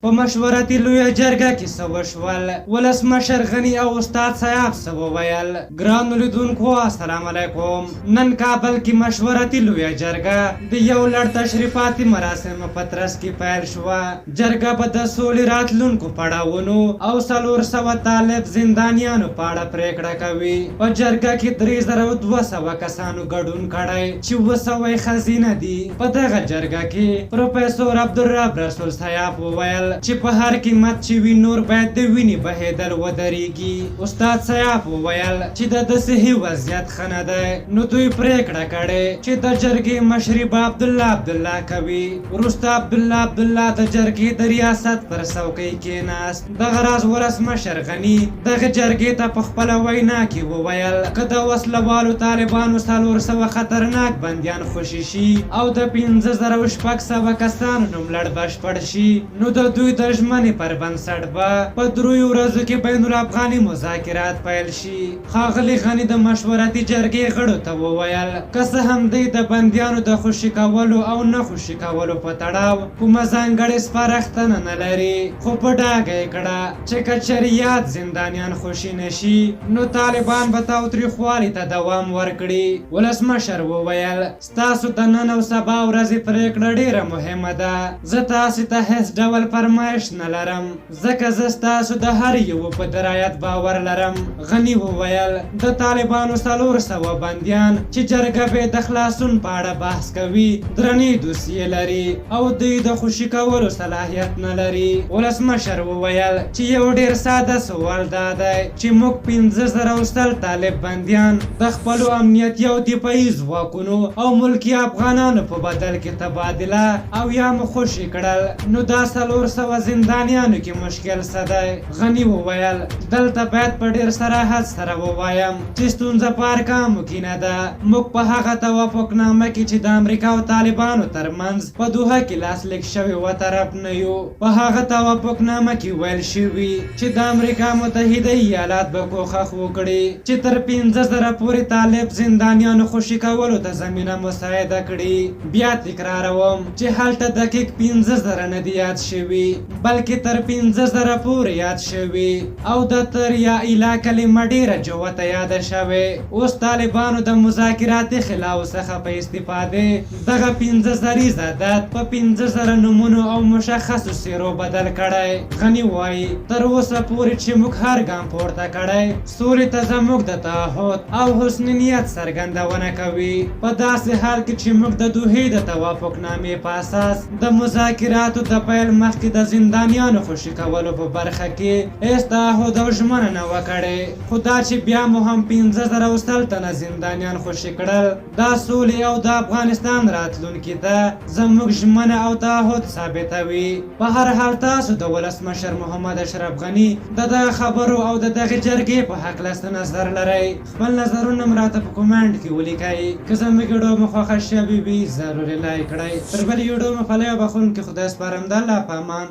په مشورتي لویه جرګه کې څه وشول؟ ولسمشر غني او استاد صاحب څه وویل؟ ګرانو لیدونکو السلام علیکم. نن کابل کې مشورتي لویه جرګه د یو لړ تشریفاتي مراسمو په ترڅ کې پیل شوه. جرګه به د سولې راتلونکو پړاوونو او 400 طالب زندانیانو په اړه پریکړه کوي. په جرګه کې 3200 کسانو ګډون کړی چې 200 خزینه دي. په دغه جرګه کې پروفیسور عبدالرب رسول صاحب وویل چې په هر قیمت چې وي نور باید د وینې بهېدل ودرېږي. استاد صاحب وویل چې د صحي وضعیت ښه نه دی، نو دوی پریکړه کړې چې د جرګې مشري به عبدالله کوي. وروسته عبدالله د جرګې د ریاست پر څوکۍ کېناست. دغه راز ولسمشر غني دغه جرګې ته په خپله وینا کې وویل که د وسلوالو طالبانو 400 خطرناک بندیان خوشي شي او د 5600 کسانو نوملړ بشپړ شي، نو د دوی د ژمنې پر بنسټ به په 3 ورځو کې بین الافغاني مذاکرات پیل شي. ښاغلي غني د مشورتي جرګې غړو ته وویل که څه هم دوی د بندیانو د خوشي کولو او نه خوشي کولو په تړاو کومه ځانګړې سپارښتنه نه لري، خو په ډاګه یې کړه چې که چریات زندانیان خوشي نشي نو طالبان به تاوتریخوالي ته دوام ورکړي. ولسمشر وویل ستاسو د نن او سبا ورځې پریکړه ډیره مهمه ده. زه تاسو ته هیڅ ډول فرمایش نه لرم ځکه زه ستاسو د هر یو په درایت باور لرم. غني وویل د طالبانو 400 بندیان چې جرګه به د خلاصون په اړه بحث کوي درنې دوسیې لري او دوی د خوشي کولو صلاحیت نه لري. ولسمشر وویل چې یو ډیر ساده سوال دا دی چې موږ 50,000 طالب بندیان د خپلو امنیتي او دفاعي ځواکونو او ملکي افغانانو په بدل کې تبادله او یا مو خوشي کړل، نو دا 400 زندانیانو کې مشکل څه دی؟ غني وویل دلته باید په ډیر صراحت سره ووایم چې ستونزه په ارقامو کې نه ده. موږ په هغه توافقنامه کې چې د امریکا او طالبانو ترمنځ په دوحه کې لاسلیک شوی و طرف نه یو. په هغه توافقنامه کې ویل شوي چې د امریکا متحده ایالات به کوښښ وکړي چې تر 15,000 پورې طالب زندانیانو خوشي کولو ته زمینه مساعده کړي. بیا تکراروم چې هلته دقیق 15,000 نه دي یاد شوي بلکې تر 15,000 پورې یاد شوي او د تر یا اله کلمه ډیره جوته یاده شوې. اوس طالبانو د مذاکراتي خلاو څخه په استفاده دغه 15,000 عدد په 15,000 نومونو او مشخصو څیرو بدل کړی. غني وایي تر اوسه پورې چې موږ هر ګام پورته کړی سولې ته زموږ د تعهد او حسن نیت څرګندونه کوي. په داسې حال کې چې موږ د دوحې د توافقنامې په اساس د مذاکراتو د پیل مخکې د زندانیانو خوشي کولو په برخه کې هیڅ تعهد او ژمنه نه وه کړې، خو دا چې بیا مو هم 15,000 تنه زندانیان خوشي کړل دا سولې او د افغانستان راتلونکي ته زموږ ژمنه او تعهد ثابتوي. په هر حال تاسو د ولسمشر محمد اشرف غني د دغه خبرو او د دغه جرګې په هکله څه نظر لرئ؟ خپل نظرونه مو راته په کومنټ کې ولیکئ. که زموږ ویډیو مو خوښه شوې وي ضروري لایک کړئ. تر بلې ویډیو مو په لیو بخښونکي خدای سپارم. د الله په امان.